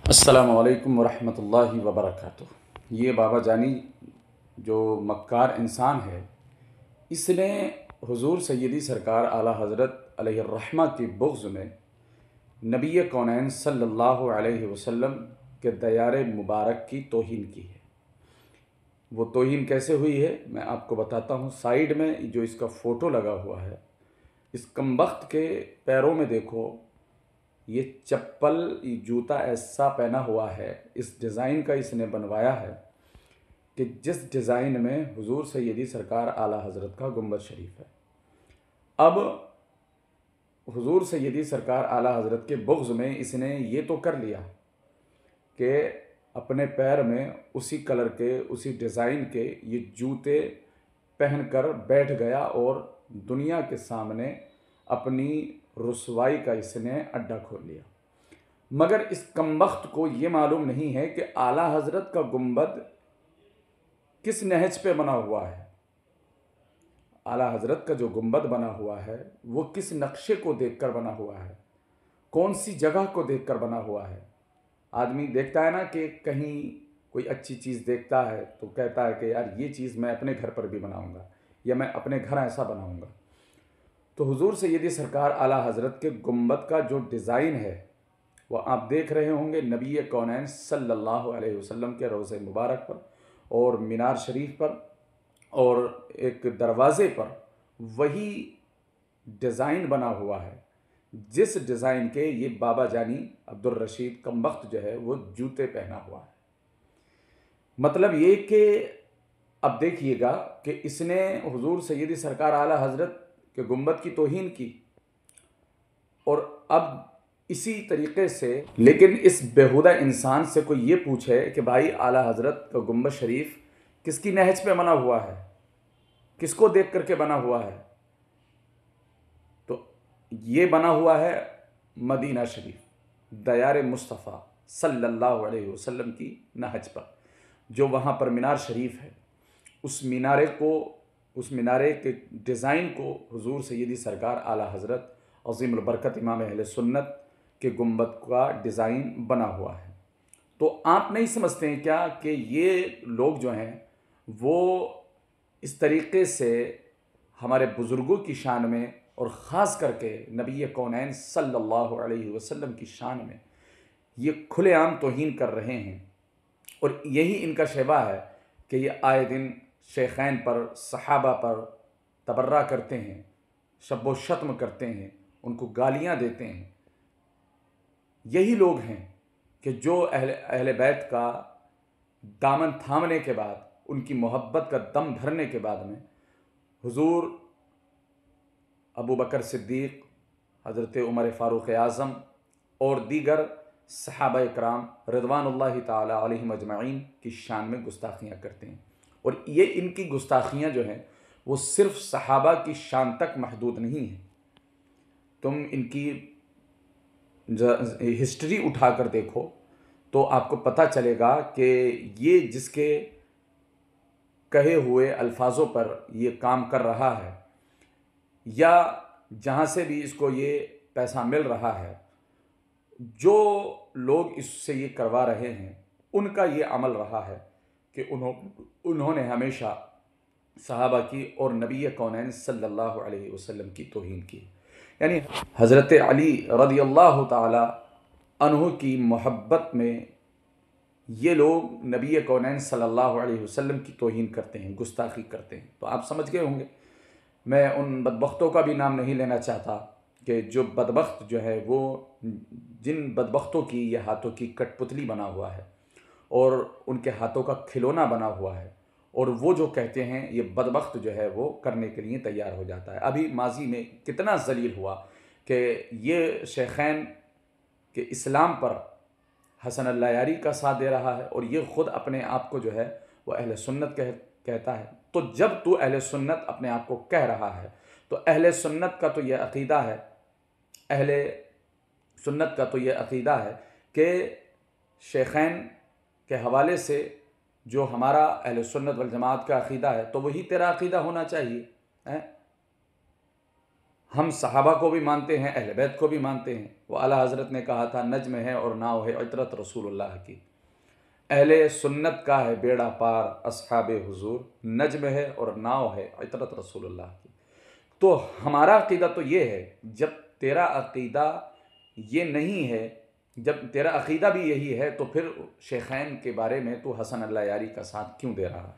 السلام علیکم ورحمۃ اللہ وبرکاتہ۔ یہ بابا جانی جو مکار انسان ہے، اس نے حضور سیدی سرکار اعلیٰ حضرت علیہ الرحمہ کی بغض میں نبی کونین صلی اللہ علیہ وسلم کے دیار مبارک کی توہین کی ہے۔ وہ توہین کیسے ہوئی ہے میں آپ کو بتاتا ہوں۔ سائیڈ میں جو اس کا فوٹو لگا ہوا ہے، اس کمبخت کے پیروں میں دیکھو، یہ چپل، یہ جوتا ایسا پہنا ہوا ہے، اس ڈیزائن کا اس نے بنوایا ہے کہ جس ڈیزائن میں حضور سیدی سرکار اعلیٰ حضرت کا گنبد شریف ہے۔ اب حضور سیدی سرکار اعلیٰ حضرت کے بغض میں اس نے یہ تو کر لیا کہ اپنے پیر میں اسی کلر کے، اسی ڈیزائن کے یہ جوتے پہن کر بیٹھ گیا اور دنیا کے سامنے اپنی رسوائی کا اس نے اڈا کھول لیا۔ مگر اس کمبخت کو یہ معلوم نہیں ہے کہ اعلیٰ حضرت کا گنبد کس نہج پہ بنا ہوا ہے۔ اعلیٰ حضرت کا جو گنبد بنا ہوا ہے وہ کس نقشے کو دیکھ کر بنا ہوا ہے، کون سی جگہ کو دیکھ کر بنا ہوا ہے۔ آدمی دیکھتا ہے نا کہ کہیں کوئی اچھی چیز دیکھتا ہے تو کہتا ہے کہ یار یہ چیز میں اپنے گھر پر بھی بناؤں گا، یا میں اپنے گھر ایسا بناؤں گا۔ تو حضور سیدی سرکار اعلیٰ حضرت کے گنبد کا جو ڈیزائن ہے وہ آپ دیکھ رہے ہوں گے نبی کونین صلی اللہ علیہ وسلم کے روضہ مبارک پر اور مینار شریف پر اور ایک دروازے پر وہی ڈیزائن بنا ہوا ہے، جس ڈیزائن کے یہ بابا جانی عبدالرشید کمبخت جو ہے وہ جوتے پہنا ہوا ہے۔ مطلب یہ کہ اب دیکھیے گا کہ اس نے حضور سیدی سرکار اعلیٰ حضرت کہ گنبد کی توہین کی، اور اب اسی طریقے سے لیکن اس بیہودہ انسان سے کوئی یہ پوچھے کہ بھائی اعلیٰ حضرت کا گنبد شریف کس کی نہج پہ بنا ہوا ہے، کس کو دیکھ کر کے بنا ہوا ہے، تو یہ بنا ہوا ہے مدینہ شریف، دیار مصطفیٰ صلی اللہ علیہ وسلم کی نہج پر، جو وہاں پر مینار شریف ہے۔ اس مینارے کے ڈیزائن کو حضور سیدی سرکار اعلیٰ حضرت عظیم البرکت امام اہل سنت کے گنبد کا ڈیزائن بنا ہوا ہے۔ تو آپ نہیں سمجھتے ہیں کیا کہ یہ لوگ جو ہیں وہ اس طریقے سے ہمارے بزرگوں کی شان میں اور خاص کر کے نبی کونین صلی اللہ علیہ وسلم کی شان میں یہ کھلے عام توہین کر رہے ہیں، اور یہی ان کا شیوا ہے کہ یہ آئے دن شیخین پر، صحابہ پر تبرہ کرتے ہیں، شب و شتم کرتے ہیں، ان کو گالیاں دیتے ہیں۔ یہی لوگ ہیں کہ جو اہل بیت کا دامن تھامنے کے بعد، ان کی محبت کا دم بھرنے کے بعد میں حضور ابو بکر صدیق، حضرت عمر فاروق اعظم اور دیگر صحابہ اکرام رضوان اللہ تعالی علیہم اجمعین کی شان میں گستاخیاں کرتے ہیں۔ اور یہ ان کی گستاخیاں جو ہیں وہ صرف صحابہ کی شان تک محدود نہیں ہیں۔ تم ان کی ہسٹری اٹھا کر دیکھو تو آپ کو پتہ چلے گا کہ یہ جس کے کہے ہوئے الفاظوں پر یہ کام کر رہا ہے، یا جہاں سے بھی اس کو یہ پیسہ مل رہا ہے، جو لوگ اس سے یہ کروا رہے ہیں، ان کا یہ عمل رہا ہے کہ انہوں نے ہمیشہ صحابہ کی اور نبی کونین صلی اللہ علیہ وسلم کی توہین کی۔ یعنی حضرت علی رضی اللہ تعالی عنہ کی محبت میں یہ لوگ نبی کونین صلی اللہ علیہ وسلم کی توہین کرتے ہیں، گستاخی کرتے ہیں۔ تو آپ سمجھ گئے ہوں گے، میں ان بدبختوں کا بھی نام نہیں لینا چاہتا کہ جو بدبخت جو ہے وہ جن بدبختوں کی یہ ہاتھوں کی کٹ پتلی بنا ہوا ہے اور ان کے ہاتھوں کا کھلونا بنا ہوا ہے، اور وہ جو کہتے ہیں یہ بدبخت جو ہے وہ کرنے کے لیے تیار ہو جاتا ہے۔ ابھی ماضی میں کتنا ذلیل ہوا کہ یہ شیخین کے اسلام پر حسن اللہ یاری کا ساتھ دے رہا ہے، اور یہ خود اپنے آپ کو جو ہے وہ اہل سنت کہتا ہے۔ تو جب تو اہل سنت اپنے آپ کو کہہ رہا ہے تو اہل سنت کا تو یہ عقیدہ ہے، اہل سنت کا تو یہ عقیدہ ہے کہ شیخین کے حوالے سے جو ہمارا اہل سنت والجماعت کا عقیدہ ہے تو وہی تیرا عقیدہ ہونا چاہیے۔ ہم صحابہ کو بھی مانتے ہیں، اہل بیت کو بھی مانتے ہیں۔ وہ اعلیٰ حضرت نے کہا تھا نجم ہے اور ناؤ ہے عطرت رسول اللہ کی۔ اہل سنت کا ہے بیڑا پار اصحاب حضور، نجم ہے اور ناؤ ہے عطرت رسول اللہ کی۔ تو ہمارا عقیدہ تو یہ ہے، جب تیرا عقیدہ یہ نہیں ہے، جب تیرا عقیدہ بھی یہی ہے، تو پھر شیخین کے بارے میں تو حسن اللہ یاری کا ساتھ کیوں دے رہا ہے؟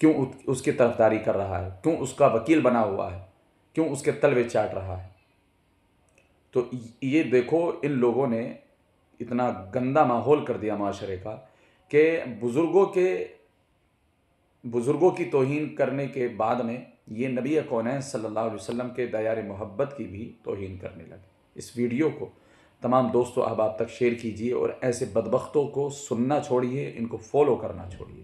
کیوں اس کی طرفداری کر رہا ہے؟ کیوں اس کا وکیل بنا ہوا ہے؟ کیوں اس کے تلوے چاٹ رہا ہے؟ تو یہ دیکھو ان لوگوں نے اتنا گندا ماحول کر دیا معاشرے کا کہ بزرگوں کی توہین کرنے کے بعد میں یہ نبی کونین صلی اللہ علیہ وسلم کے دیار محبت کی بھی توہین کرنے لگے۔ اس ویڈیو کو تمام دوستوں احباب تک شیئر کیجئے اور ایسے بدبختوں کو سننا چھوڑیے، ان کو فالو کرنا چھوڑیے۔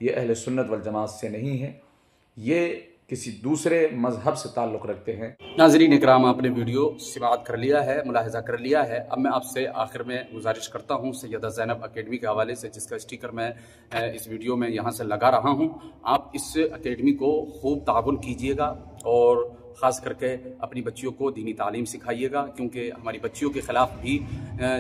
یہ اہل سنت والجماعت سے نہیں ہے، یہ کسی دوسرے مذہب سے تعلق رکھتے ہیں۔ ناظرین اکرام، آپ نے ویڈیو سماعت کر لیا ہے، ملاحظہ کر لیا ہے۔ اب میں آپ سے آخر میں گزارش کرتا ہوں سیدہ زینب اکیڈمی کے حوالے سے، جس کا اسٹیکر میں اس ویڈیو میں یہاں سے لگا رہا ہوں۔ آپ اس اکیڈمی کو خوب تعاون کیجئے گا اور خاص کر کے اپنی بچیوں کو دینی تعلیم سکھائیے گا، کیونکہ ہماری بچیوں کے خلاف بھی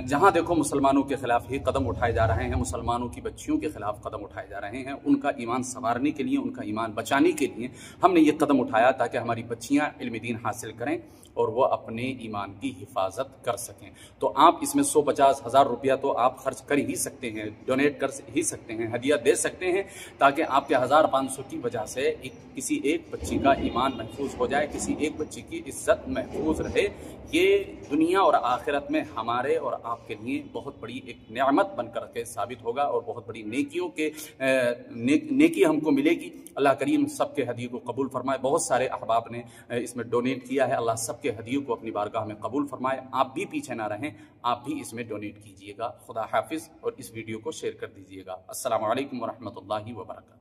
جہاں دیکھو مسلمانوں کے خلاف ہی قدم اٹھائے جا رہے ہیں، مسلمانوں کی بچیوں کے خلاف قدم اٹھائے جا رہے ہیں۔ ان کا ایمان سنوارنے کے لیے، ان کا ایمان بچانے کے لیے ہم نے یہ قدم اٹھایا تاکہ ہماری بچیاں علم دین حاصل کریں اور وہ اپنے ایمان کی حفاظت کر سکیں۔ تو آپ اس میں 150,000 روپیہ تو آپ خرچ کر ہی سکتے ہیں، ڈونیٹ کر ہی سکتے ہیں، ہدیہ دے سکتے ہیں، تاکہ آپ کے 1500 کی وجہ سے کسی ایک بچی کا ایمان محفوظ ہو جائے، کسی ایک بچی کی عزت محفوظ رہے۔ یہ دنیا اور آخرت میں ہمارے اور آپ کے لیے بہت بڑی ایک نعمت بن کر کے ثابت ہوگا اور بہت بڑی نیکی ہم کو ملے گی۔ اللہ کریم سب کے ہدیے کو قبول فرمائے۔ بہت سارے احباب نے اس میں ڈونیٹ کیا ہے، اللہ سب کے ہدیوں کو اپنی بارگاہ میں قبول فرمائے۔ آپ بھی پیچھے نہ رہیں، آپ بھی اس میں ڈونیٹ کیجئے گا۔ خدا حافظ، اور اس ویڈیو کو شیئر کر دیجئے گا۔ السلام علیکم ورحمۃ اللہ وبرکاتہ۔